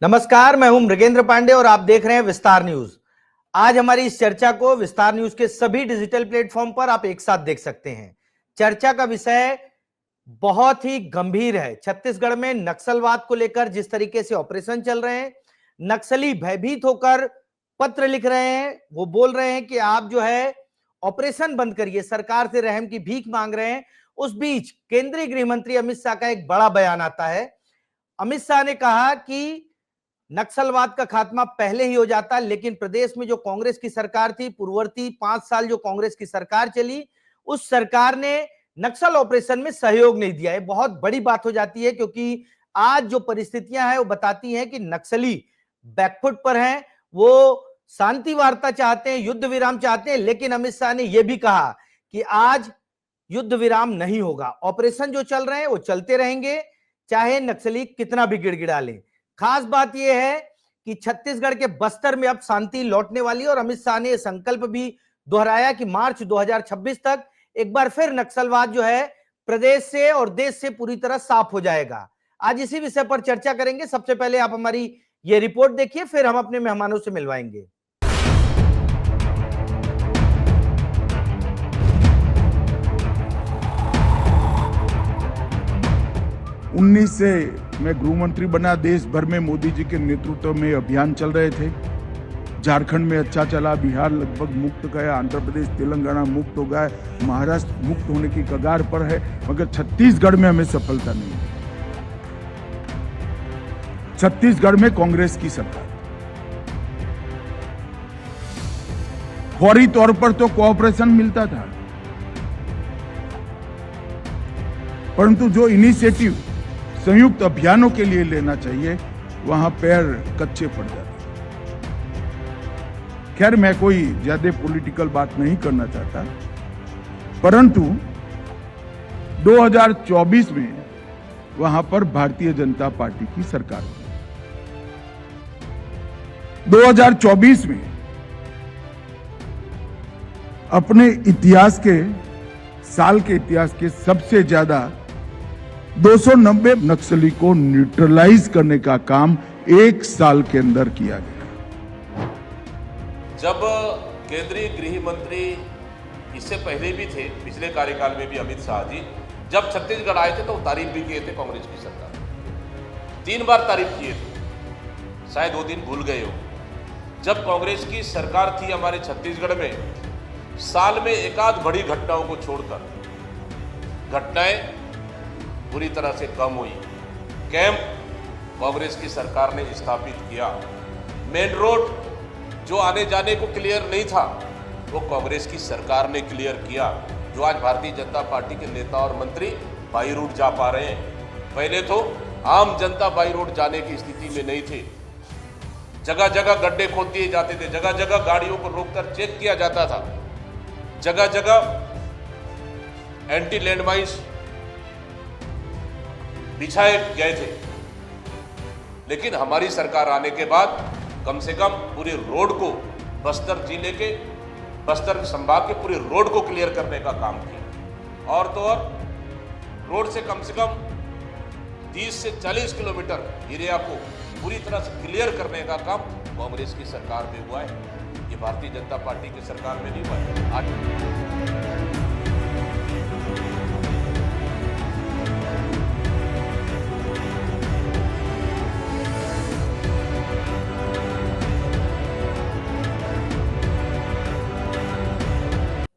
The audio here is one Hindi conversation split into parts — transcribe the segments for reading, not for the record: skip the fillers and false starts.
नमस्कार, मैं हूं मृगेंद्र पांडे और आप देख रहे हैं विस्तार न्यूज। आज हमारी इस चर्चा को विस्तार न्यूज के सभी डिजिटल प्लेटफॉर्म पर आप एक साथ देख सकते हैं। चर्चा का विषय बहुत ही गंभीर है। छत्तीसगढ़ में नक्सलवाद को लेकर जिस तरीके से ऑपरेशन चल रहे हैं, नक्सली भयभीत होकर पत्र लिख रहे हैं, वो बोल रहे हैं कि आप जो है ऑपरेशन बंद करिए, सरकार से रहम की भीख मांग रहे हैं। उस बीच केंद्रीय गृह मंत्री अमित शाह का एक बड़ा बयान आता है। अमित शाह ने कहा कि नक्सलवाद का खात्मा पहले ही हो जाता, लेकिन प्रदेश में जो कांग्रेस की सरकार थी, पूर्ववर्ती 5 साल जो कांग्रेस की सरकार चली, उस सरकार ने नक्सल ऑपरेशन में सहयोग नहीं दिया। ये बहुत बड़ी बात हो जाती है, क्योंकि आज जो परिस्थितियां हैं वो बताती हैं कि नक्सली बैकफुट पर हैं। वो शांति वार्ता चाहते हैं, युद्ध विराम चाहते हैं, लेकिन अमित शाह ने यह भी कहा कि आज युद्ध विराम नहीं होगा। ऑपरेशन जो चल रहे हैं वो चलते रहेंगे, चाहे नक्सली कितना भी गिड़गिड़ा लें। खास बात यह है कि छत्तीसगढ़ के बस्तर में अब शांति लौटने वाली है और अमित शाह ने यह संकल्प भी दोहराया कि मार्च 2026 तक एक बार फिर नक्सलवाद जो है प्रदेश से और देश से पूरी तरह साफ हो जाएगा। आज इसी विषय पर चर्चा करेंगे। सबसे पहले आप हमारी ये रिपोर्ट देखिए, फिर हम अपने मेहमानों से मिलवाएंगे। 19 से मैं गृह मंत्री बना, देश भर में मोदी जी के नेतृत्व में अभियान चल रहे थे। झारखंड में अच्छा चला, बिहार लगभग मुक्त गया, आंध्र प्रदेश तेलंगाना मुक्त हो गया, महाराष्ट्र मुक्त होने की कगार पर है, मगर छत्तीसगढ़ में हमें सफलता नहीं है। छत्तीसगढ़ में कांग्रेस की सरकार, फौरी तौर पर तो कोऑपरेशन मिलता था, परंतु जो इनिशिएटिव संयुक्त अभियानों के लिए लेना चाहिए, वहां पैर कच्चे पड़ जाते। खैर, मैं कोई ज्यादा पॉलिटिकल बात नहीं करना चाहता, परंतु 2024 में वहां पर भारतीय जनता पार्टी की सरकार हुई। 2024 में अपने इतिहास के साल के इतिहास के सबसे ज्यादा 290 नक्सली को न्यूट्रलाइज करने का काम एक साल के अंदर किया गया। जब केंद्रीय गृह मंत्री, इससे पहले भी थे, पिछले कार्यकाल में भी अमित शाह जी जब छत्तीसगढ़ आए थे तो तारीफ भी किए थे कांग्रेस की सरकार। 3 बार तारीफ किए थे, शायद 2 दिन भूल गए हो। जब कांग्रेस की सरकार थी हमारे छत्तीसगढ़ में, साल में एकाध बड़ी घटनाओं को छोड़कर घटनाएं पूरी तरह से कम हुई। कैंप कांग्रेस की सरकार ने स्थापित किया। मेन रोड जो आने जाने को क्लियर नहीं था, वो कांग्रेस की सरकार ने क्लियर किया। जो आज भारतीय जनता पार्टी के नेता और मंत्री बाई रूट जा पा रहे हैं, पहले तो आम जनता बाई रोड जाने की स्थिति में नहीं थी। जगह जगह गड्ढे खोद दिए जाते थे, जगह जगह गाड़ियों को रोककर चेक किया जाता था, जगह जगह एंटी लैंडमाइंस बिछाए गए थे। लेकिन हमारी सरकार आने के बाद कम से कम पूरे रोड को, बस्तर जिले के, बस्तर संभाग के पूरे रोड को क्लियर करने का काम किया। और तो और रोड से कम 30 से 40 किलोमीटर एरिया को पूरी तरह से क्लियर करने का काम कांग्रेस की सरकार में हुआ है। ये भारतीय जनता पार्टी की सरकार में नहीं हुआ है। आज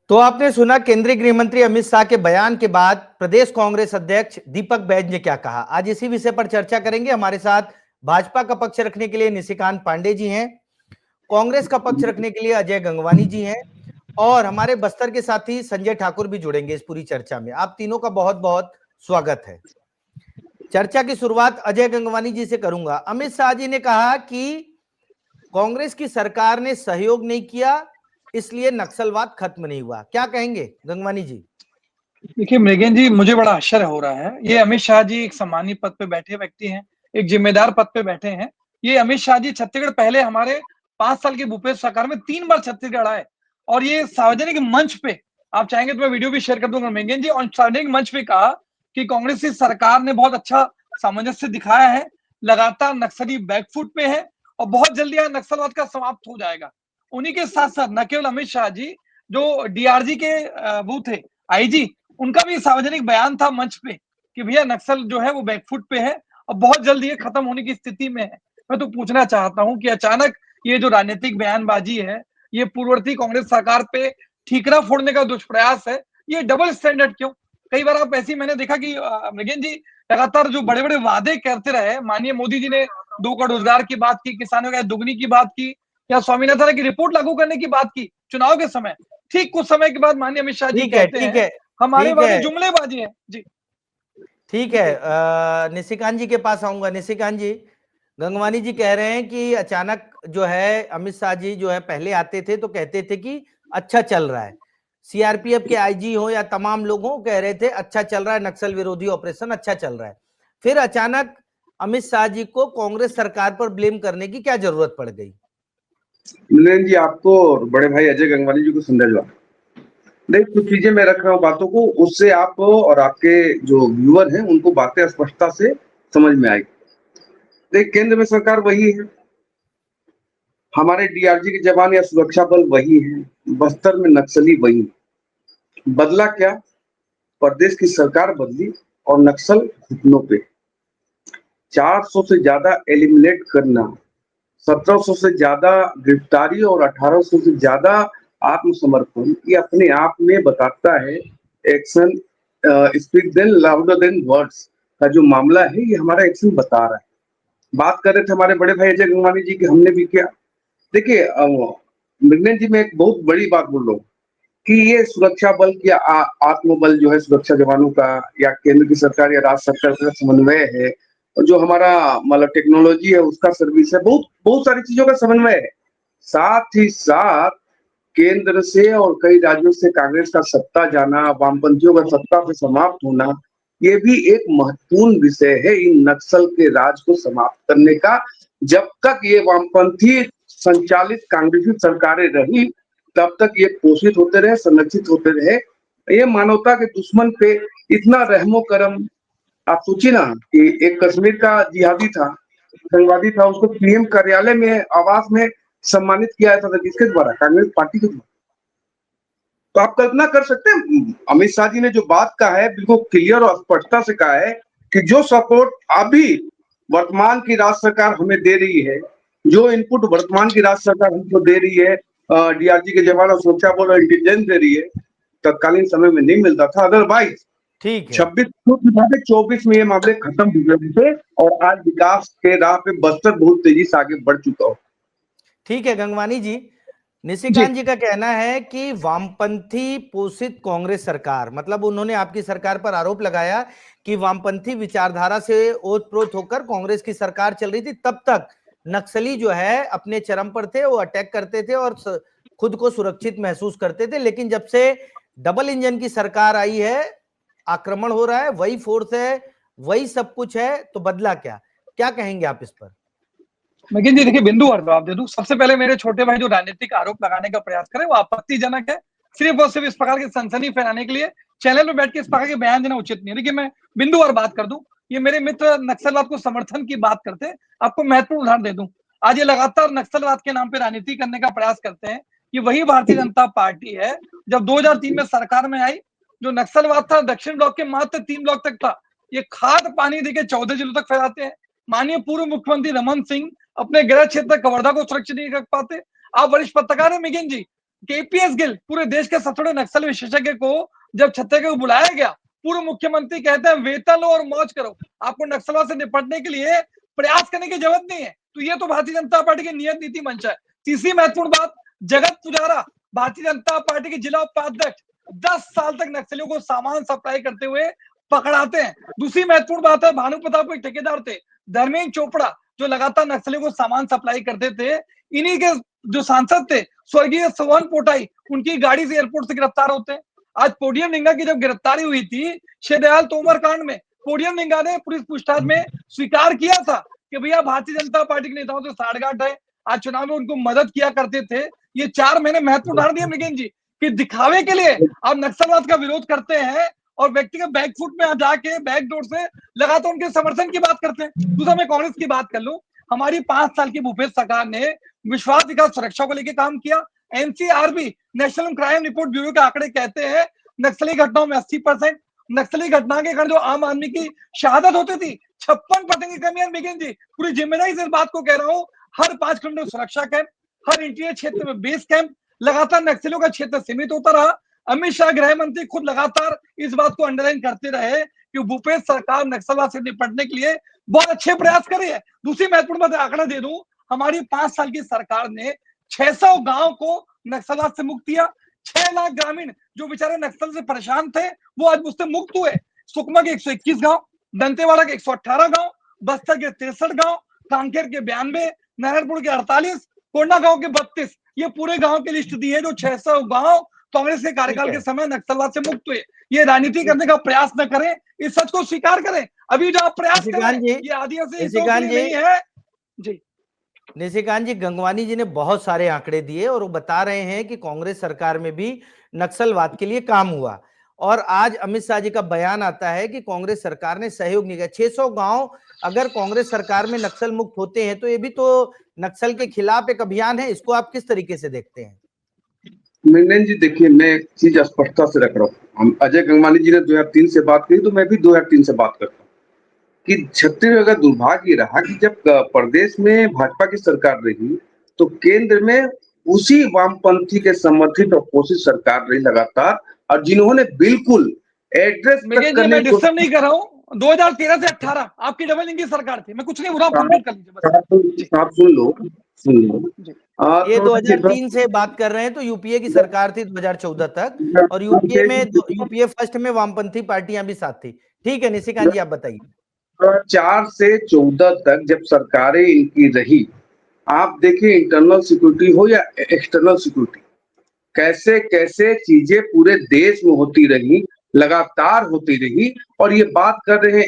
तो आपने सुना केंद्रीय गृह मंत्री अमित शाह के बयान के बाद प्रदेश कांग्रेस अध्यक्ष दीपक बैज ने क्या कहा। आज इसी विषय पर चर्चा करेंगे। हमारे साथ भाजपा का पक्ष रखने के लिए निशिकांत पांडे जी हैं, कांग्रेस का पक्ष रखने के लिए अजय गंगवानी जी हैं, और हमारे बस्तर के साथी संजय ठाकुर भी जुड़ेंगे इस पूरी चर्चा में। आप तीनों का बहुत बहुत स्वागत है। चर्चा की शुरुआत अजय गंगवानी जी से करूंगा। अमित शाह जी ने कहा कि कांग्रेस की सरकार ने सहयोग नहीं किया, इसलिए नक्सलवाद खत्म नहीं हुआ। क्या कहेंगे गंगवानी जी? देखिए मृगेंद्र जी, मुझे बड़ा आश्चर्य हो रहा है। ये अमित शाह जी एक सम्मानित पद पे बैठे व्यक्ति हैं, एक जिम्मेदार पद पे बैठे हैं। ये अमित शाह जी छत्तीसगढ़ पहले हमारे 5 साल के भूपेश सरकार में 3 बार छत्तीसगढ़ आए, और ये सार्वजनिक मंच पे, आप चाहेंगे तो मैं वीडियो भी शेयर कर दूंगा मृगेंद्र जी, और सार्वजनिक मंच पे कहा कि कांग्रेस की सरकार ने बहुत अच्छा सामंजस्य दिखाया है, लगातार नक्सली बैकफुट पे है और बहुत जल्दी यहाँ नक्सलवाद का समाप्त हो जाएगा। उन्हीं के साथ साथ न केवल अमित शाह जी, जो डीआरजी के वो थे आईजी, उनका भी सार्वजनिक बयान था मंच पे कि भैया नक्सल जो है वो बैकफुट पे है और बहुत जल्द ये खत्म होने की स्थिति में है। मैं तो पूछना चाहता हूं कि अचानक ये जो राजनीतिक बयानबाजी है, ये पूर्ववर्ती कांग्रेस सरकार पे ठीकरा फोड़ने का दुष्प्रयास है, ये डबल स्टैंडर्ड क्यों? कई बार आप ऐसी मैंने देखा कि मृगेन जी लगातार जो बड़े बड़े वादे करते रहे, माननीय मोदी जी ने 2 करोड़ रोजगार की बात की, किसानों का दुगनी की बात की, या स्वामीनाथन की रिपोर्ट लागू करने की बात की चुनाव के समय, ठीक कुछ समय के बाद माननीय अमित शाह जी ठीक है, कहते ठीक हैं है, हमारे ठीक वादे है, जुमलेबाजी है जी। ठीक है। निशिकांत जी के पास आऊंगा। निशिकांत जी, गंगवानी जी कह रहे हैं कि अचानक जो है अमित शाह जी जो है पहले आते थे तो कहते थे कि अच्छा चल रहा है, सीआरपीएफ के आईजी हो या तमाम लोग हो कह रहे थे अच्छा चल रहा है, नक्सल विरोधी ऑपरेशन अच्छा चल रहा है। फिर अचानक अमित शाह जी को कांग्रेस सरकार पर ब्लेम करने की क्या जरूरत पड़ गई? मिलिंद जी, आपको और बड़े भाई अजय गंगवानी जी को समझा नहीं, कुछ चीजें मैं रख रहा हूँ बातों को, उससे आप और आपके जो व्यूअर हैं उनको बातें स्पष्टता से समझ में आएगी। देख, केंद्र में सरकार वही है, हमारे डीआरजी के जवान या सुरक्षा बल वही है, बस्तर में नक्सली वही है। बदला क्या? प्रदेश की सरकार बदली और नक्सल घुटनों पे। 400 से ज्यादा एलिमिनेट करना, 1700 से ज्यादा गिरफ्तारी और 1800 से ज्यादा आत्मसमर्पण, ये अपने आप में बताता है action speak then louder than words का जो मामला है, ये हमारा एक्शन बता रहा है। बात कर रहे थे हमारे बड़े भाई अजय गंगवानी जी की हमने भी किया। देखिए मृगनयन जी, मैं एक बहुत बड़ी बात बोल रहा हूँ कि ये सुरक्षा बल की आत्मबल जो है सुरक्षा जवानों का, या केंद्र की सरकार या राज्य सरकार का समन्वय है, और जो हमारा मतलब टेक्नोलॉजी है उसका सर्विस है, बहुत बहुत सारी चीजों का समन्वय है। साथ ही साथ केंद्र से और कई राज्यों से कांग्रेस का सत्ता जाना, वामपंथियों का सत्ता से समाप्त होना, ये भी एक महत्वपूर्ण विषय है इन नक्सल के राज को समाप्त करने का। जब तक ये वामपंथी संचालित कांग्रेसी सरकारें रही, तब तक ये पोषित होते रहे, संरक्षित होते रहे। ये मानवता के दुश्मन पे इतना रहमो करम, आप सोचिए ना कि एक कश्मीर का जिहादी था, आतंकवादी था, उसको पीएम कार्यालय में आवास में सम्मानित किया जाता था, किसके द्वारा? कांग्रेस पार्टी के द्वारा। तो आप कल्पना कर सकते हैं, अमित शाह जी ने जो बात कहा है बिल्कुल क्लियर और स्पष्टता से कहा है कि जो सपोर्ट अभी वर्तमान की राज्य सरकार हमें दे रही है, जो इनपुट वर्तमान की राज्य सरकार हमको दे रही है, डीआरजी के जवान और सुरक्षा बल और इंटेलिजेंस दे रही है, तत्कालीन समय में नहीं मिलता था। अदरवाइज ठीक है, 24 में ये मामले खत्म हो गए थे और आज विकास के राह पे बस्तर बहुत तेजी से आगे बढ़ चुका हो। ठीक है। गंगवानी जी, निशिकांत जी का कहना है कि वामपंथी पोषित कांग्रेस सरकार, मतलब उन्होंने आपकी सरकार पर आरोप लगाया कि वामपंथी विचारधारा से ओतप्रोत होकर कांग्रेस की सरकार चल रही थी, तब तक नक्सली जो है अपने चरम पर थे, वो अटैक करते थे और खुद को सुरक्षित महसूस करते थे। लेकिन जब से डबल इंजन की सरकार आई है, आक्रमण हो रहा है, वही फोर्स है, वही सब कुछ है, तो बदला क्या? क्या कहेंगे आप इस पर? लेकिन जी देखिए, बिंदु और जवाब दे दूं। सबसे पहले मेरे छोटे भाई जो राजनीतिक आरोप लगाने का प्रयास करे वो आपत्तिजनक है। सिर्फ और सिर्फ इस प्रकार की सनसनी फैलाने के लिए चैनल में बैठ के इस प्रकार के बयान देना उचित नहीं है। देखिए, मैं बिंदु और बात कर दूं। ये मेरे मित्र नक्सलवाद को समर्थन की बात करते हैं, आपको महत्वपूर्ण उदाहरण दे दूं। आज ये लगातार नक्सलवाद के नाम पे राजनीति करने का प्रयास करते हैं। ये वही भारतीय जनता पार्टी है जब 2003 में सरकार में आई, जो नक्सलवाद था दक्षिण ब्लॉक के मात्र 3 ब्लॉक तक था, ये खाद पानी देके 14 जिलों तक फैलाते हैं। माननीय पूर्व मुख्यमंत्री रमन सिंह अपने गृह क्षेत्र कवर्धा को सुरक्षित नहीं रख पाते। आप वरिष्ठ पत्रकार है मिगिन जी, केपीएस गिल पूरे देश के सबसे बड़े नक्सल विशेषज्ञ को जब छत्तीसगढ़ को बुलाया गया, पूर्व मुख्यमंत्री कहते हैं वेतन लो और मौज करो, आपको नक्सलवाद से निपटने के लिए प्रयास करने की जरूरत नहीं है। तो ये तो भारतीय जनता पार्टी की नियत नीति मंशा है। तीसरी महत्वपूर्ण बात, जगत पुजारा भारतीय जनता पार्टी के जिला उपाध्यक्ष 10 साल तक नक्सलियों को सामान सप्लाई करते हुए पकड़ाते हैं। दूसरी महत्वपूर्ण बात है, भानु प्रताप के ठेकेदार थे धर्मेंद्र चोपड़ा, जो लगातार नक्सलियों को सामान सप्लाई करते थे। इन्हीं के जो सांसद थे स्वर्गीय सवन पोटाई, उनकी गाड़ी से एयरपोर्ट से गिरफ्तार होते हैं। आज पोडियम निंगा की जब गिरफ्तारी हुई थी शेरदयाल तोमर कांड में, पोडियम निंगा ने पुलिस पूछताछ में स्वीकार किया था कि भैया भारतीय जनता पार्टी के नेताओं से साठगांठ है, आज चुनाव में उनको मदद किया करते थे। ये 4 महीने महत्वपूर्ण उदाहरण दिए मृगेन जी कि दिखावे के लिए आप नक्सलवाद का विरोध करते हैं और व्यक्तिगत बैकफुट में जाके बैकडोर से लगातार उनके समर्थन की बात करते हैं। दूसरा मैं कांग्रेस की बात कर लूं, हमारी 5 साल की भूपेश सरकार ने विश्वास विकास सुरक्षा को लेकर काम किया। NCRB national crime report bureau के आंकड़े कहते हैं नक्सली घटनाओं में 80%, नक्सली घटना के कारण जो आम आदमी की शहादत होती थी 56% की कमी है। बिगिन जी पूरी जिम्मेदारी से इस बात को कह रहा हूं, हर 5 किलोमीटर सुरक्षा कैंप, हर इंटीरियर क्षेत्र में बेस कैंप, लगातार नक्सलियों का क्षेत्र सीमित होता रहा। अमित शाह गृह मंत्री खुद लगातार इस बात को अंडरलाइन करते रहे कि भूपेश सरकार नक्सलवाद से निपटने के लिए बहुत अच्छे प्रयास कर रही है। दूसरी महत्वपूर्ण बात आंकड़ा दे दूं, हमारी 5 साल की सरकार ने 600 गांव को नक्सलवाद से मुक्त किया। 6 लाख ग्रामीण जो बेचारे नक्सल से परेशान थे वो आज मुझसे मुक्त हुए। सुकमा के 121 गांव, दंतेवाड़ा के 118 गांव, बस्तर के 63 गांव, कांकेर के 92, नारायणपुर के 48, कोंडा गांव के 32, ये पूरे गांव की लिस्ट दी है जो 600 गांव कांग्रेस के कार्यकाल के समय नक्सलवाद से मुक्त हुए। ये राजनीति करने का प्रयास न करें, इस सच को स्वीकार करें। अभी जो आप प्रयास कर रहे हैं ये आदिवासी नहीं है। जी निशिकांत जी, गंगवानी जी ने बहुत सारे आंकड़े दिए और वो बता रहे हैं कि कांग्रेस सरकार में भी नक्सलवाद के लिए काम हुआ, और आज अमित शाह जी का बयान आता है कि कांग्रेस सरकार ने सहयोग नहीं किया। 600 गांव अगर कांग्रेस सरकार में नक्सल मुक्त होते हैं तो ये भी तो नक्सल के खिलाफ एक अभियान है, इसको आप किस तरीके से देखते हैं? मृगनयन जी देखिए, मैं एक चीज स्पष्टता से रख रहा हूँ। हम अजय गंगवानी जी ने 2003 से बात की तो मैं भी 2003 से बात करता हूँ कि छत्तीसगढ़ का दुर्भाग्य रहा कि जब प्रदेश में भाजपा की सरकार रही तो केंद्र में उसी वामपंथी के समर्थित अपोजिट सरकार रही लगातार, और जिन्होंने बिल्कुल एड्रेस तक करने मैं डिस्टर्ब नहीं कर रहा हूँ। 2013 से 18 आपकी डबल इंजन सरकार थी, मैं कुछ नहीं बुरा कंप्लीट कर लीजिए। आप सुन लो ये 2003 से बात कर रहे हैं तो यूपीए की सरकार थी 2014 तक, और यूपीए फर्स्ट में वामपंथी पार्टियां भी साथ थी। ठीक है निशिकांत जी, आप बताइए। 4 से 14 तक जब सरकारें इनकी रही, आप देखिए इंटरनल सिक्योरिटी हो या एक्सटर्नल सिक्योरिटी, कैसे कैसे चीजें पूरे देश में होती रही, लगातार होती रही। और ये बात कर रहे हैं,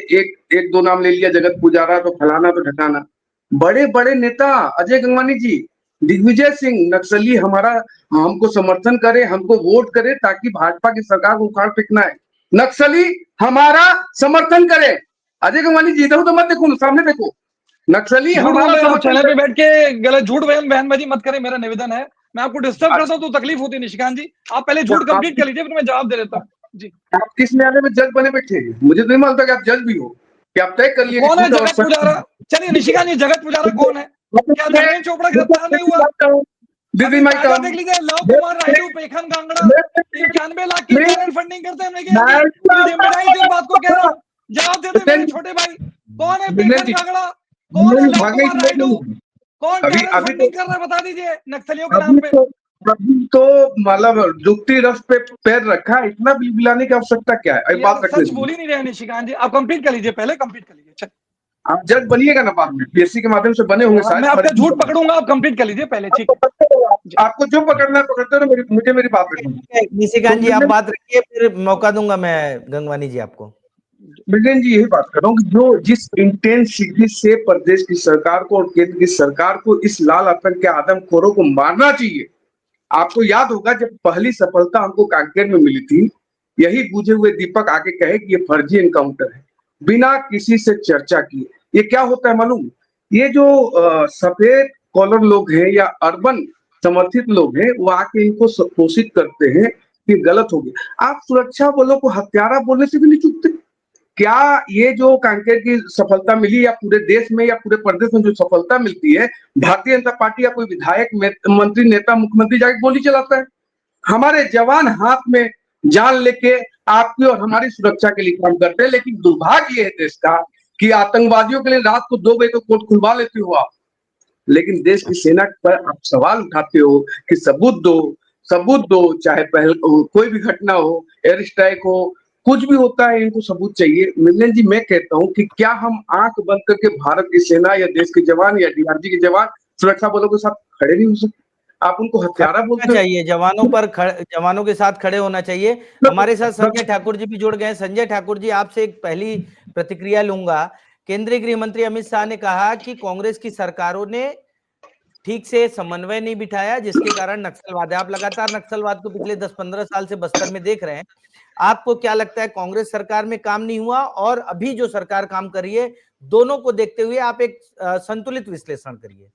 एक दो नाम ले लिया, जगत पुजारा तो फलाना तो ढकाना, बड़े बड़े नेता अजय गंगवानी जी, दिग्विजय सिंह, नक्सली हमारा हमको समर्थन करे, हमको वोट करे ताकि भाजपा की सरकार को उखाड़ फेंकना है, नक्सली हमारा समर्थन करे। अजय गंगवानी जी इधर तो मत देखो, सामने देखो, नक्सली हमारा चैनल पे बैठ के गलत झूठ बयानबाजी मत करें, मेरा निवेदन है। मैं आपको डिस्टर्ब करता हूं तो तकलीफ होती है निशिकांत जी, आप पहले झूठ कंप्लीट कर लीजिए फिर मैं जवाब दे देता हूं। जी आप किस न्यायालय में जज बने बैठे हैं? मुझे तो नहीं मालूम था कि आप जज भी हो, कि आप तय कर लिए कौन है जगत पुजारा? चलिए निशिकांत जी, जगत पुजारा कौन है? क्या धर्मेंद्र चोपड़ा गिरफ्तार नहीं हुआ? दीदी माई देख लीजिए, लव कुमार रायडू, पेखन कांगड़ा 91 लाख की फंडिंग करते हैं। जिम्मेदारी से इस बात को कह रहा हूँ, जवाब देते मेरे छोटे भाई। कौन है पेखन कांगड़ा? कौन है लव कुमार रायडू? कौन फंडिंग कर रहा है बता दीजिए नक्सलियों के नाम पे। अभी तो मतलब जुक्ति रस पे पैर रखा, इतना बिलबिलाने की आवश्यकता क्या है? बात सच बोल ही नहीं रहे निशिकांत जी, आप कंप्लीट कर लीजिए, पहले कंप्लीट कर लीजिए। आप जज बनिएगा ना बाद में, पीएससी के माध्यम से बने होंगे शायद। मैं आपका झूठ पकड़ूंगा, आप कंप्लीट कर लीजिए पहले। ठीक है, आपको जो पकड़ना है पकड़ते रहो, मुझे मेरी बात रखिए। निशिकांत जी आप बात रखिए, फिर मौका दूंगा मैं गंगवानी जी आपको। मृगनयन जी यही बात कर रहा हूँ कि जो जिस इंटेंसिटी से प्रदेश की सरकार को और केंद्र की सरकार को इस लाल आतंक के आदमखोरों को मारना चाहिए। आपको याद होगा जब पहली सफलता हमको कांकेर में मिली थी, यही बुझे हुए दीपक आके कहे कि ये फर्जी एनकाउंटर है, बिना किसी से चर्चा किए। ये क्या होता है मालूम? ये जो सफेद कॉलर लोग हैं या अर्बन समर्थित लोग हैं, वो आके इनको घोषित करते हैं कि गलत हो गया। आप सुरक्षा बलों को हत्यारा बोलने से भी नहीं चूकते। क्या ये जो कांकेर की सफलता मिली, या पूरे देश में या पूरे प्रदेश में जो सफलता मिलती है, भारतीय जनता पार्टी या कोई विधायक, मंत्री, नेता, मुख्यमंत्री जाके गोली चलाता है? हमारे जवान हाथ में जान लेके आपकी और हमारी सुरक्षा के लिए काम करते हैं। लेकिन दुर्भाग्य है देश का कि आतंकवादियों के लिए रात को 2 बजे को कोर्ट खुलवा लेते हो आप, लेकिन देश की सेना पर आप सवाल उठाते हो कि सबूत दो, चाहे पहले कोई भी घटना हो, एयर स्ट्राइक हो, कुछ भी होता है, इनको सबूत चाहिए। मिलन जी, मैं कहता हूं कि क्या हम आंख बंद करके भारत की सेना या देश के जवान या डीआरजी के जवान सुरक्षा बलों के साथ खड़े नहीं हो सकते? आप उनको हत्यारा बोलते चाहिए, जवानों के साथ खड़े होना चाहिए। हमारे साथ संजय ठाकुर जी भी जुड़ गए। संजय ठाकुर जी, आपसे एक पहली प्रतिक्रिया लूंगा। केंद्रीय गृह मंत्री अमित शाह ने कहा कि कांग्रेस की सरकारों ने ठीक से समन्वय नहीं बिठाया, जिसके कारण नक्सलवाद है। आप लगातार नक्सलवाद को पिछले 10-15 साल से बस्तर में देख रहे हैं। आपको क्या लगता है, कांग्रेस सरकार में काम नहीं हुआ और अभी जो सरकार काम कर रही है, दोनों को देखते हुए आप एक संतुलित विश्लेषण करिए।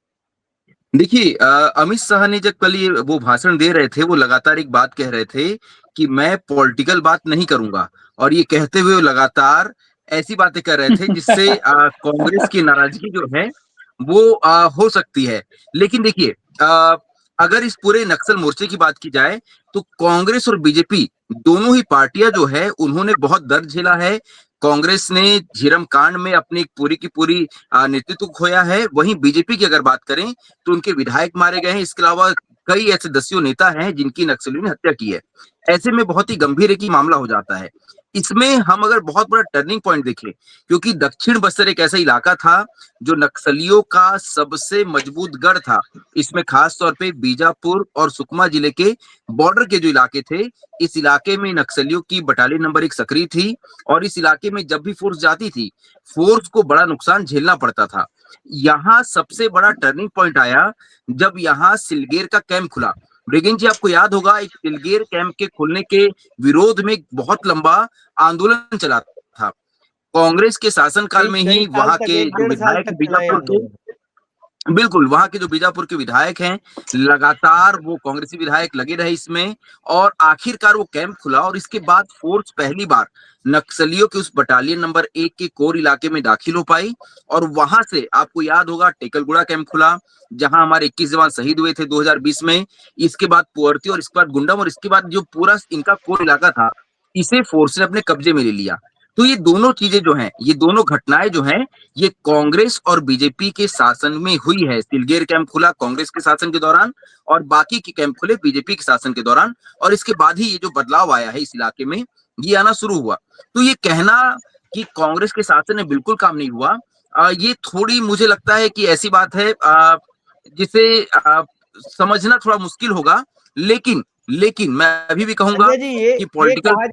देखिए, अमित शाह ने जब कल ये वो भाषण दे रहे थे, वो लगातार एक बात कह रहे थे कि मैं पॉलिटिकल बात नहीं करूंगा, और ये कहते हुए वो लगातार ऐसी बातें कर रहे थे जिससे कांग्रेस की नाराजगी जो है वो हो सकती है। लेकिन देखिए, अगर इस पूरे नक्सल मोर्चे की बात की जाए तो कांग्रेस और बीजेपी दोनों ही पार्टियां जो है उन्होंने बहुत दर्द झेला है। कांग्रेस ने झीरम कांड में अपनी पूरी की पूरी नेतृत्व खोया है। वहीं बीजेपी की अगर बात करें तो उनके विधायक मारे गए हैं। इसके अलावा कई ऐसे दसियों नेता हैं जिनकी नक्सलियों ने हत्या की है। ऐसे में बहुत ही गंभीर एक ही मामला हो जाता है। इसमें हम अगर बहुत बड़ा टर्निंग पॉइंट देखें, क्योंकि दक्षिण बस्तर एक ऐसा इलाका था जो नक्सलियों का सबसे मजबूत गढ़ था। इसमें खास तौर पे बीजापुर और सुकमा जिले के बॉर्डर के जो इलाके थे, इस इलाके में नक्सलियों की बटालियन नंबर 1 सक्रिय थी, और इस इलाके में जब भी फोर्स जाती थी, फोर्स को बड़ा नुकसान झेलना पड़ता था। यहाँ सबसे बड़ा टर्निंग पॉइंट आया जब यहाँ सिलगेर का कैंप खुला। ब्रिगेन जी, आपको याद होगा, एक सिलगेर कैंप के खुलने के विरोध में बहुत लंबा आंदोलन चला था। कांग्रेस के शासनकाल में कई ही साल वहां तक, के एक जो डेढ़ साल विधायक तक चला ये बीजापुर के, आंदोलन। बिल्कुल, वहां के जो बीजापुर के विधायक हैं, लगातार वो कांग्रेसी विधायक लगे रहे इसमें, और आखिरकार वो कैंप खुला, और इसके बाद फोर्स पहली बार नक्सलियों के उस बटालियन नंबर 1 के कोर इलाके में दाखिल हो पाई। और वहां से आपको याद होगा टेकलगुड़ा कैंप खुला, जहां हमारे 21 जवान शहीद हुए थे 2020 में। इसके बाद पुअर्ती, और इसके बाद गुंडम, और इसके बाद जो पूरा इनका कोर इलाका था, इसे फोर्स ने अपने कब्जे में ले लिया। तो ये दोनों चीजें जो हैं, ये दोनों घटनाएं जो हैं, ये कांग्रेस और बीजेपी के शासन में हुई है। सिलगेर कैंप खुला कांग्रेस के शासन के दौरान, और बाकी के कैंप खुले बीजेपी के शासन के दौरान, और इसके बाद ही ये जो बदलाव आया है इस इलाके में, ये आना शुरू हुआ। तो ये कहना कि कांग्रेस के शासन में बिल्कुल काम नहीं हुआ, ये थोड़ी मुझे लगता है कि ऐसी बात है जिसे समझना थोड़ा मुश्किल होगा। लेकिन लेकिन मैं अभी भी कहूंगा संजय जी, कि पॉलिटिकल,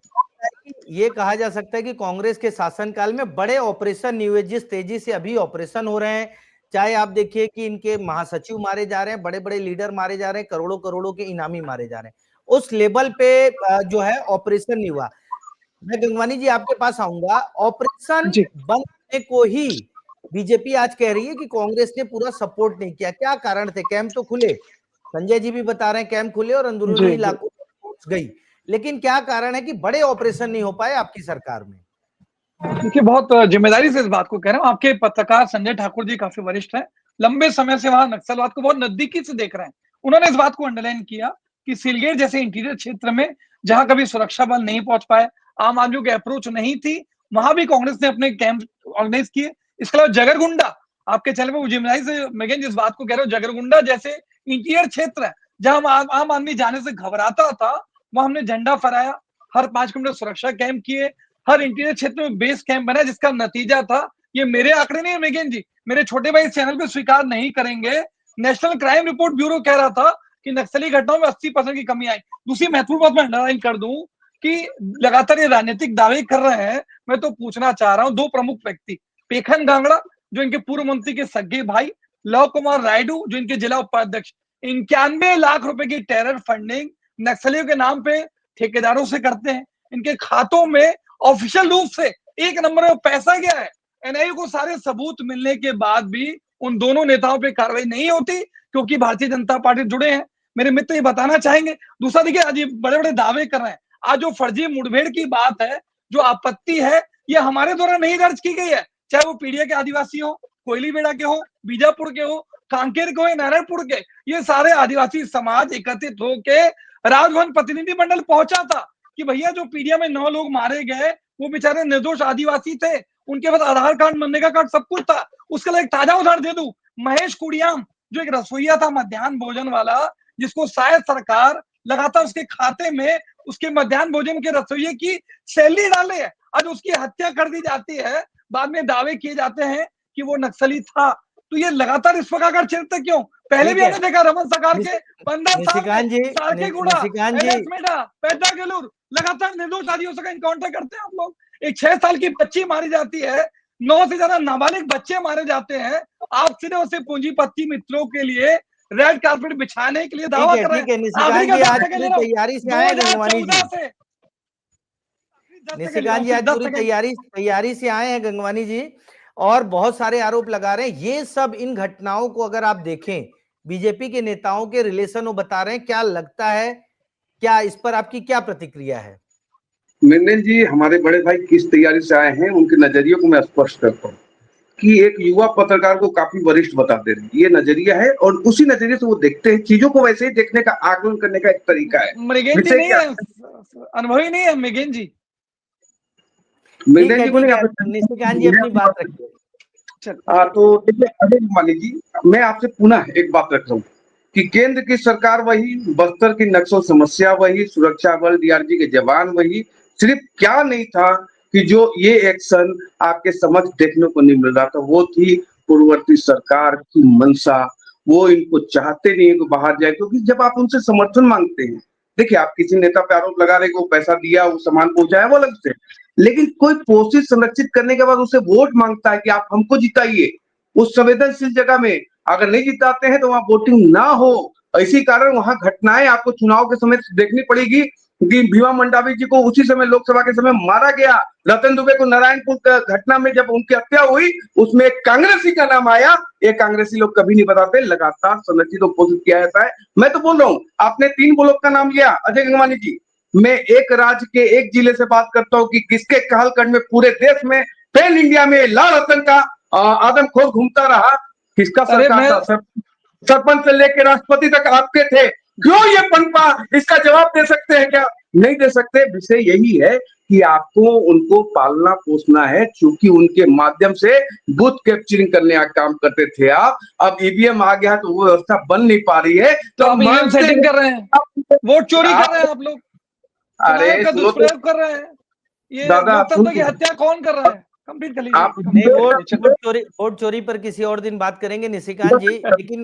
ये कहा जा सकता है कि कांग्रेस के शासनकाल में बड़े ऑपरेशन न्यू एज जिस तेजी से अभी ऑपरेशन हो रहे हैं, चाहे आप देखिए कि इनके महासचिव मारे जा रहे हैं, बड़े बड़े लीडर मारे जा रहे हैं, करोड़ों करोड़ों के इनामी मारे जा रहे हैं, उस लेवल पे जो है ऑपरेशन नहीं हुआ। मैं गंगवानी जी आपके पास आऊंगा, ऑपरेशन जी। बंद करने को ही बीजेपी आज कह रही है कि कांग्रेस ने पूरा सपोर्ट नहीं किया। क्या कारण थे? कैंप तो खुले, संजय जी भी बता रहे हैं कैंप खुले और अंदरूनी जी। इलाकों में पहुंच गई, लेकिन क्या कारण है कि बड़े ऑपरेशन नहीं हो पाए आपकी सरकार में? देखिए, बहुत जिम्मेदारी से इस बात को कह रहा हूँ। आपके पत्रकार संजय ठाकुर जी काफी वरिष्ठ हैं, लंबे समय से वहां नक्सलवाद को बहुत नजदीकी से देख रहे हैं। उन्होंने इस बात को अंडरलाइन किया कि सिलगेर जैसे इंटीरियर क्षेत्र में जहां कभी सुरक्षा बल नहीं पहुंच पाए, आम आदमियों की अप्रोच नहीं थी, वहां भी कांग्रेस ने अपने कैंप ऑर्गेनाइज किए। इसके अलावा जगरगुंडा, आपके चैनल पर जिम्मेदारी से मेघन जिस बात को कह रहे हो, जगरगुंडा जैसे इंटीरियर क्षेत्र है जहां आम आदमी जाने से घबराता था, वहां हमने झंडा फहराया, हर 5 किलोमीटर सुरक्षा कैंप किए, हर इंटीरियर क्षेत्र में बेस कैंप बना, जिसका नतीजा था, ये मेरे आंकड़े नहीं है मेघन जी, मेरे छोटे भाई इस चैनल पे स्वीकार नहीं करेंगे, नेशनल क्राइम रिपोर्ट ब्यूरो कह रहा था कि नक्सली घटनाओं में 80% की कमी आई। दूसरी महत्वपूर्ण बात मैं अंडरलाइन कर दूं कि लगातार ये राजनीतिक दावे कर रहे हैं, मैं तो पूछना चाह रहा हूं, दो प्रमुख व्यक्ति, पेखन गांगड़ा जो इनके पूर्व मंत्री के सगे भाई, लव कुमार रायडू जो इनके जिला उपाध्यक्ष, 91 लाख रुपए की टेरर फंडिंग नक्सलियों के नाम पे ठेकेदारों से करते हैं। इनके खातों में ऑफिशियल रूप से 1 नंबर में पैसा गया है। एनआईए को सारे सबूत मिलने के बाद भी उन दोनों नेताओं पे कार्रवाई नहीं होती क्योंकि भारतीय जनता पार्टी जुड़े हैं। मेरे मित्र ये बताना चाहेंगे। दूसरा देखिए, आज ये बड़े बड़े दावे कर रहे हैं, आज जो फर्जी मुठभेड़ की बात है, जो आपत्ति है, ये हमारे द्वारा नहीं दर्ज की गई है, चाहे वो पीड़िया के आदिवासी हो, कोयलीबेड़ा के हो, बीजापुर के हो, कांकेर के हो, नारायणपुर के, ये सारे आदिवासी समाज एकत्रित होकर राजभवन प्रतिनिधिमंडल पहुंचा था कि भैया जो पीड़िया में 9 लोग मारे गए वो बेचारे निर्दोष आदिवासी थे, उनके पास आधार कार्ड, मनरेगा कार्ड सब कुछ था। उसका एक ताजा उदाहरण दे दूं, महेश कुड़ियाम जो एक रसोईया था मध्याह्न भोजन वाला, जिसको शायद सरकार लगातार उसके खाते में उसके मध्याह्न भोजन के रसोइये की सैलरी डाले है, आज उसकी हत्या कर दी जाती है, बाद में दावे किए जाते हैं कि वो नक्सली था। तो ये लगातार इस प्रकार का चरित्र क्यों? पहले भी हमने देखा रमन सरकार के 15 साल में सारकेगुड़ा, एलएस मेडा, पेड्डागेलूर, लगातार निर्दोष आदिवासियों का इनकाउंटर करते हैं आप लोग। एक 6 साल की बच्ची मारी जाती है, 9 से ज्यादा नाबालिग बच्चे मारे जाते हैं। आप सिर्फ और सिर्फ पूंजीपति मित्रों के लिए रेड कार्पेट बिछाने के लिए दावा कर रहे हैं। निशिकांत जी आज पूरी तैयारी से आए गंगवानी जी। निशिकांत जी आज पूरी तैयारी से आए हैं गंगवानी जी, और बहुत सारे आरोप लगा रहे हैं। ये सब इन घटनाओं को अगर आप देखें, बीजेपी के नेताओं के रिलेशन वो बता रहे हैं, क्या लगता है, क्या इस पर आपकी क्या प्रतिक्रिया है? मृगेंद्र जी, हमारे बड़े भाई किस तैयारी से आए हैं उनके नजरिए को मैं स्पष्ट करता हूँ कि एक युवा पत्रकार को काफी वरिष्ठ बताते हैं, ये नजरिया है और उसी नजरिए से वो देखते हैं चीजों को, वैसे ही देखने का, आकलन करने का एक तरीका है। मृगेंद्र जी नहीं है, अनुभवी नहीं है मृगेंद्र जी। मृगेंद्र जी को नहीं, निशिकांत जी अपनी बात रखिए। तो देखिए अजय गंगवानी जी, मैं आपसे पुनः एक बात रख रहा हूँ कि केंद्र की सरकार वही, बस्तर की नक्सल समस्या वही, सुरक्षा बल डीआरजी के जवान वही, सिर्फ क्या नहीं था कि जो ये एक्शन आपके समक्ष देखने को नहीं मिल रहा था, वो थी पूर्ववर्ती सरकार की मंशा। वो इनको चाहते नहीं है कि बाहर जाए, क्योंकि जब आप उनसे समर्थन मांगते हैं, देखिए आप किसी नेता पे आरोप लगा रहे कि वो पैसा दिया, वो सामान पहुंचाया, वो अलग से, लेकिन कोई कोशिश संरक्षित करने के बाद उसे वोट मांगता है कि आप हमको जिताइए, उस संवेदनशील जगह में अगर नहीं जिताते हैं तो वहां वोटिंग ना हो। इसी कारण वहां घटनाएं आपको चुनाव के समय देखनी पड़ेगी कि भीमा मंडावी जी को उसी समय लोकसभा के समय मारा गया, रतन दुबे को नारायणपुर घटना में जब उनकी हत्या हुई उसमें एक कांग्रेसी का नाम आया। ये कांग्रेसी लोग कभी नहीं बताते, लगातार संरक्षित और घोषित किया जाता है। मैं तो बोल रहा हूँ, आपने 3 ब्लॉक का नाम लिया अजय गंगवानी जी, मैं एक राज्य के एक जिले से बात करता हूँ कि किसके कहलकट में पूरे देश में पैन इंडिया में लाल रतन का आदमखोर घूमता रहा, किसका सरकार था? सरपंच से लेकर राष्ट्रपति तक आपके थे, क्यों ये पनपा? इसका जवाब दे सकते हैं क्या? नहीं दे सकते। विषय यही है कि आपको उनको पालना पोसना है, क्योंकि उनके माध्यम से बूथ कैप्चरिंग करने का काम करते थे आप। अब ईवीएम आ गया तो वो व्यवस्था बन नहीं पा रही है, तो आप ईवीएम सेटिंग कर रहे हैं, वोट चोरी कर रहे हैं आप लोग, अरे का दुष्प्रयोग कर रहे हैं। ये लोकतंत्र की हत्या कौन कर रहा है? कंप्लीट कर लीजिए। वोट चोरी पर किसी और दिन बात करेंगे निशिकांत जी, लेकिन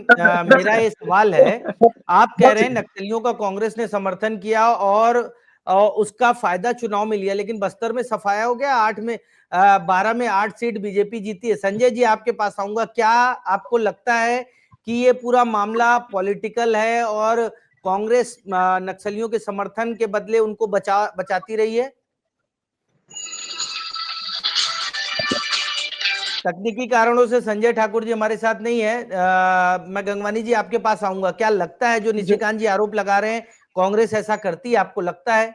मेरा ये सवाल है, आप कह रहे हैं नक्सलियों का कांग्रेस ने समर्थन किया और उसका फायदा चुनाव में लिया, लेकिन बस्तर में सफाया हो गया, 12 में 8 सीट बीजेपी जीती है। संजय जी आपके पास आऊंगा, क्या आपको लगता है कि ये पूरा मामला पॉलिटिकल है और कांग्रेस नक्सलियों के समर्थन के बदले उनको बचाती रही है? तकनीकी कारणों से संजय ठाकुर जी हमारे साथ नहीं है। मैं गंगवानी जी आपके पास आऊंगा, क्या लगता है जो निशिकांत जी आरोप लगा रहे हैं कांग्रेस ऐसा करती है, आपको लगता है?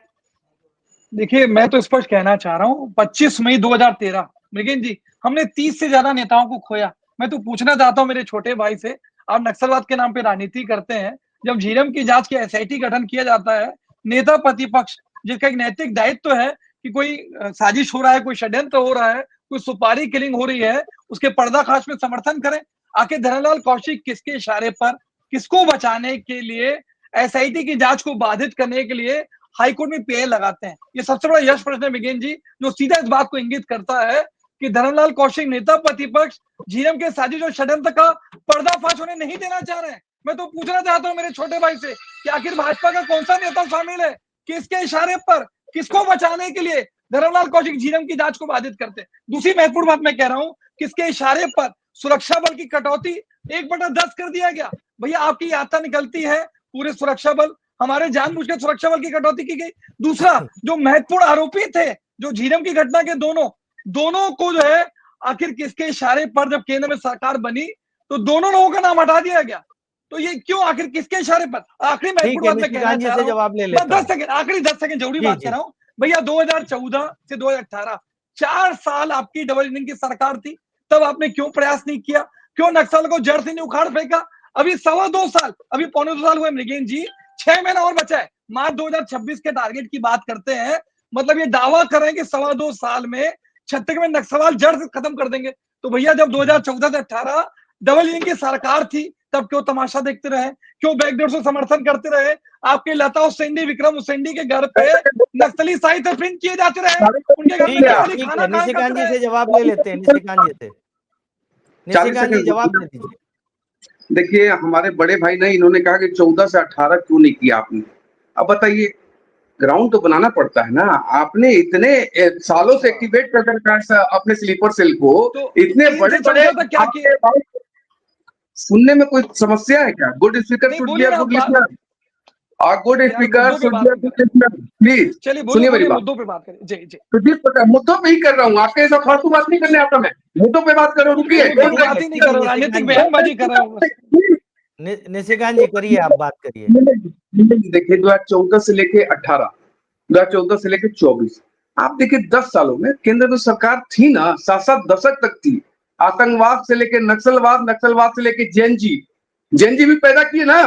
देखिए मैं तो स्पष्ट कहना चाह रहा हूँ, 25 मई 2013 मृगेंद्र जी, हमने 30 से ज्यादा नेताओं को खोया। मैं तो पूछना चाहता हूँ मेरे छोटे भाई से, आप नक्सलवाद के नाम पे राजनीति करते हैं, जब झीरम की जांच की एसआईटी गठन किया जाता है, नेता प्रतिपक्ष जिसका एक नैतिक दायित्व है कि कोई साजिश हो रहा है, कोई षड्यंत्र हो रहा है, कोई सुपारी किलिंग हो रही है, उसके पर्दाफाश में समर्थन करें। आखिर धरमलाल कौशिक किसके इशारे पर, किसको बचाने के लिए, एसआईटी की जांच को बाधित करने के लिए हाईकोर्ट में पीआई लगाते हैं? ये सबसे बड़ा यश प्रश्न है मृगेंद्र जी, जो सीधा इस बात को इंगित करता है कि धरमलाल कौशिक नेता प्रतिपक्ष झीरम के साजिश और षड्यंत्र का पर्दाफाश होने नहीं देना चाह रहे हैं। मैं तो पूछना चाहता हूं मेरे छोटे भाई से कि आखिर भाजपा का कौन सा नेता शामिल है, किसके इशारे पर, किसको बचाने के लिए धरमलाल कौशिक झीरम की जांच को बाधित करते हैं? दूसरी महत्वपूर्ण बात मैं कह रहा हूं, किसके इशारे पर सुरक्षा बल की कटौती 1/10 कर दिया गया? भैया आपकी यात्रा निकलती है, पूरे सुरक्षा बल, हमारे जानबूझकर सुरक्षा बल की कटौती की गई। दूसरा, जो महत्वपूर्ण आरोपी थे, जो झीरम की घटना के दोनों को जो है, आखिर किसके इशारे पर जब केंद्र में सरकार बनी तो दोनों लोगों का नाम हटा दिया गया? तो ये क्यों, आखिर किसके इशारे पर? आखिरी महत्वपूर्ण बात मैं कहना चाह रहा हूं, 10 सेकंड, आखिरी 10 सेकंड जरूरी बात कर रहा हूं भैया। 2014 से 2018 4 साल आपकी डबल इंजन की सरकार थी, तब आपने क्यों प्रयास नहीं किया? क्यों नक्सल को जड़ से नहीं उखाड़ फेंका? अभी 2.25 साल, अभी 2.25 साल हुए मृगेंद्र जी, 6 महीना और बचा है, मार्च 2026 के टारगेट की बात करते हैं, मतलब ये दावा कर रहे हैं कि 2.25 साल में छत्तीसगढ़ में नक्सलवाद जड़ से खत्म कर देंगे। तो भैया जब 2014 से 18 डबल इंजन की सरकार थी, तब क्यों तमाशा देखते रहे? क्यों बैकडोर से समर्थन करते रहे? आपके लता उसेंडी, विक्रम उसेंडी के घर पे नक्सली साहित्य प्रिंट किए जाते रहे, उनके घर में खाना निशिकांत जी से जवाब ले लेते हैं, निशिकांत जी जवाब दे दीजिए। देखिए हमारे बड़े भाई ने इन्होंने कहा कि 14 से 18 क्यों नहीं किया आपने? अब बताइए, ग्राउंड तो बनाना पड़ता है ना। आपने इतने सालों से एक्टिवेट कर रखा अपने स्लीपर सेल को, तो इतने बड़े क्या किया? सुनने में कोई समस्या है क्या? Good speaker should be a good listener. Good यार, स्पीकर मुद्दों पे बात नहीं कर प्लीज चलिए सुनिए मेरी बोलिए, बात। मुद्दों पे बात करें। जी जी, सुजीत पटेल, मुद्दों पे ही कर रहा हूँ, आपके ऐसा फालतू बात नहीं करने आता। मैं मुद्दों पे बात करो, रुकिए मुद्दों पे ठीक है, बात ही नहीं ठीक है, कर रहे हो, निशिकांत राजनीतिक जी, बयानबाजी कर रहे हो बस। निशिकांत जी करिए, आप बात करिए। देखिए 2014 से लेके 18, 2014 से लेके 24, आप देखिए 10 सालों में केंद्र में सरकार थी ना, 7-7 दशक तक थी। आतंकवाद से लेके नक्सलवाद, नक्सलवाद से लेके जेएनजी भी पैदा किए ना,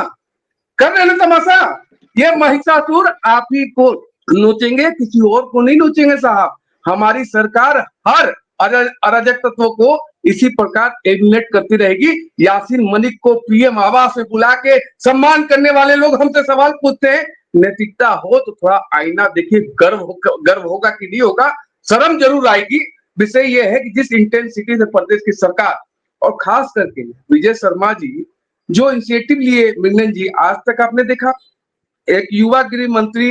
कर रहे हैं ना तमाशा। ये महिषासुर आप ही को नोचेंगे, किसी और को नहीं नोचेंगे साहब। हमारी सरकार हर अराजक तत्वों को इसी प्रकार एलिमिनेट करती रहेगी। यासीन मलिक को पीएम आवास में बुला के सम्मान करने वाले लोग हमसे सवाल पूछते हैं, नैतिकता हो तो थोड़ा आईना देखिए, गर्व होगा कि नहीं होगा, शर्म जरूर आएगी। विषय यह है कि जिस इंटेंसिटी से प्रदेश की सरकार और खास करके विजय शर्मा जी जो इनिशिएटिव लिए, मिलन जी, आज तक आपने देखा एक युवा गृह मंत्री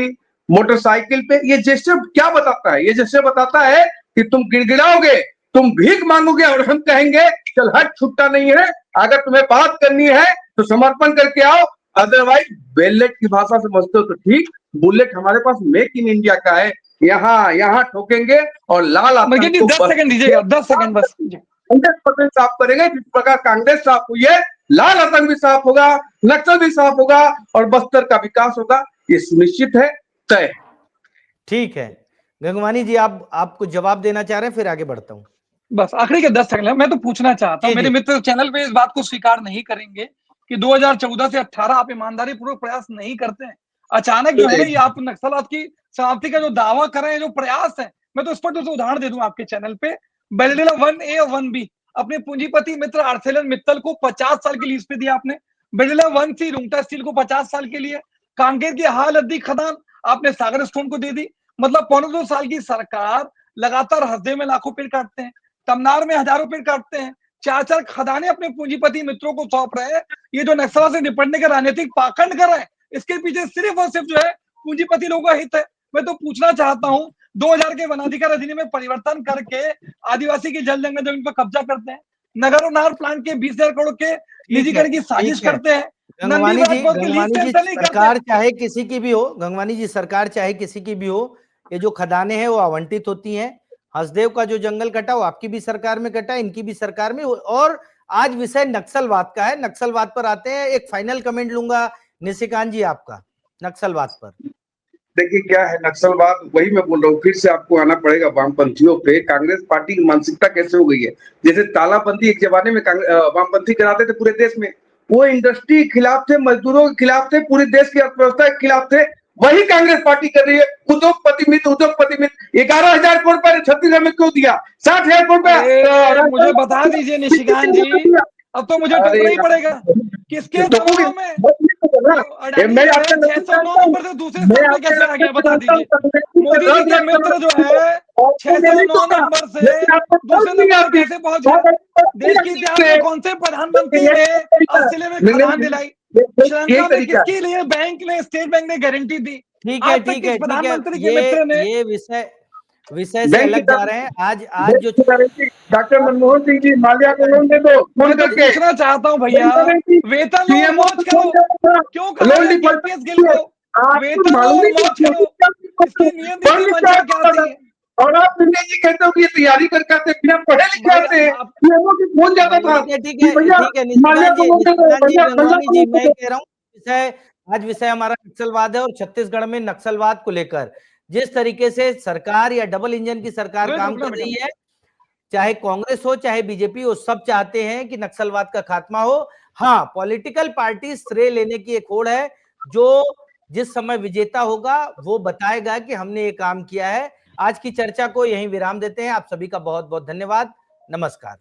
मोटरसाइकिल पे, ये जेस्चर क्या बताता है? ये जेस्चर बताता है कि तुम गिड़गिड़ाओगे, तुम भीख मांगोगे और हम कहेंगे चल हट, छुट्टा नहीं है, अगर तुम्हें बात करनी है तो समर्पण करके आओ, अदरवाइज बेलेट की भाषा समझते हो तो ठीक, बुलेट हमारे पास मेक इन इंडिया का है, यहाँ ठोकेंगे और लाल मगर जी 10 सेकंड दीजिएगा, 10 सेकंड बस। 100% साफ करेंगे। जिस प्रकार कांग्रेस साफ हुई है, लाल आतंक भी साफ होगा, नक्सल भी साफ होगा और बस्तर का विकास होगा, ये सुनिश्चित है, तय है। ठीक है, गंगवानी जी, आप आपको जवाब देना चाह रहे हैं, फिर आगे बढ़ता हूं। बस आखिरी के 10 सेकंड, मैं तो पूछना चाहता हूं, जी, मेरे जी। मित्र चैनल पे इस बात को स्वीकार नहीं करेंगे कि 2014 से 18 आप ईमानदारी पूर्वक प्रयास नहीं करते हैं। अचानक जो है ना, ये आप नक्सलवाद की समाप्ति का जो दावा कर रहे हैं, जो प्रयास है, मैं तो स्पष्ट रूप से उदाहरण दे दूं आपके चैनल पे, बेलडेला 1A और 1B अपने पूंजीपति मित्र आर्सेलर मित्तल को 50 साल की लीज पे दिया आपने। बेलडेला 1C रुंगटा स्टील को 50 साल के लिए। कांकेर की हाल अद्दी खदान आपने सागर स्टोन को दे दी। मतलब 1.25 साल की सरकार लगातार हसदे में लाखों पेड़ काटते हैं, तमनार में हजारों पेड़ काटते हैं, 4-4 खदानें अपने पूंजीपति मित्रों को सौंप रहे हैं। ये जो नक्सलवाद से निपटने का राजनीतिक पाखंड कर रहे हैं, इसके पीछे सिर्फ और सिर्फ जो है पूंजीपति लोगों का हित है। मैं तो पूछना चाहता हूं, 2000 के वनाधिकार अधिनियम में परिवर्तन करके आदिवासी की जल जंगल जमीन पर कब्जा करते हैं, नगर और नाहर प्लांट के 20,000 करोड़ के निजीकरण की साजिश ठीक है, करते हैं, नंदी राजपथ के लीज कैंसिल नहीं करते। सरकार चाहे किसी की भी हो, गंगवानी जी, सरकार चाहे किसी की भी हो, ये जो खदानें हैं वो आवंटित होती हैं। हसदेव का जो जंगल कटा वो आपकी भी सरकार में कटा, इनकी भी सरकार में। और आज विषय नक्सलवाद का है, नक्सलवाद पर आते हैं। एक फाइनल कमेंट लूंगा निशिकांत जी आपका नक्सलवाद पर। देखिए क्या है नक्सलवाद, वही मैं बोल रहा हूँ, फिर से आपको आना पड़ेगा वामपंथियों पे। कांग्रेस पार्टी की मानसिकता कैसे हो गई है, जैसे तालाबंदी एक जमाने में वामपंथी कराते थे पूरे देश में, वो इंडस्ट्री के खिलाफ थे, मजदूरों के खिलाफ थे, पूरे देश की अर्थव्यवस्था के खिलाफ थे, वही कांग्रेस पार्टी कर रही है। उद्योगपति मित्र 11,000 करोड़ रुपए छत्तीसगढ़ में क्यों दिया, 60,000 करोड़ रुपए मुझे बता दीजिए निशिकांत जी, अब तो मुझे टोकना ही पड़ेगा, किसके दबाव में अडानी मैं जो है आपसे 609 नंबर से दूसरे स्थान पे कैसे आ गया, बता दीजिए। मोदी जी के मित्र जो है 609 नंबर से दूसरे नंबर पे कैसे पहुंच गए? देश के इतिहास में कौन से प्रधानमंत्री ने अस्सी में खदान दिलाई? श्रीलंका में किसके लिए बैंक ने, स्टेट बैंक ने गारंटी दी? ठीक है, आज तक ठीक किस है, ठीक है, प्रधानमंत्री के मित्र ने? ये विषय से अलग जा रहे हैं। आज जो डॉक्टर मनमोहन सिंह जी, माल्या को लोन दे दो, फोन मैं तो करके पूछना चाहता हूँ भैया, वेतन लो और मौज करो, क्यों कहा रहे हैं केपीएस गिल को वेतन लो और मौज करो? इसकी नियत नीति मंशा क्या थी? और आप विनय जी कहते हो कि ये तैयारी करके आते, बिना पढ़े लिखे भाई आते हैं, आप पीएमओ की फोन जाता था ठीक कि है, भैया ठीक है, माल्या निशिकांत को जी, लोन दे दो, निशिकांत जी, भैया गंगवानी जी, मैं को कह रहा हूँ आज विषय हमारा नक्सलवाद है और छत्तीसगढ़ में नक्सलवाद को लेकर जिस तरीके से सरकार या डबल इंजन की सरकार काम कर रही है, चाहे कांग्रेस हो चाहे बीजेपी हो, सब चाहते हैं कि नक्सलवाद का खात्मा हो। हाँ, पॉलिटिकल पार्टी श्रेय लेने की एक होड़ है, जो जिस समय विजेता होगा वो बताएगा कि हमने ये काम किया है। आज की चर्चा को यहीं विराम देते हैं। आप सभी का बहुत बहुत धन्यवाद। नमस्कार।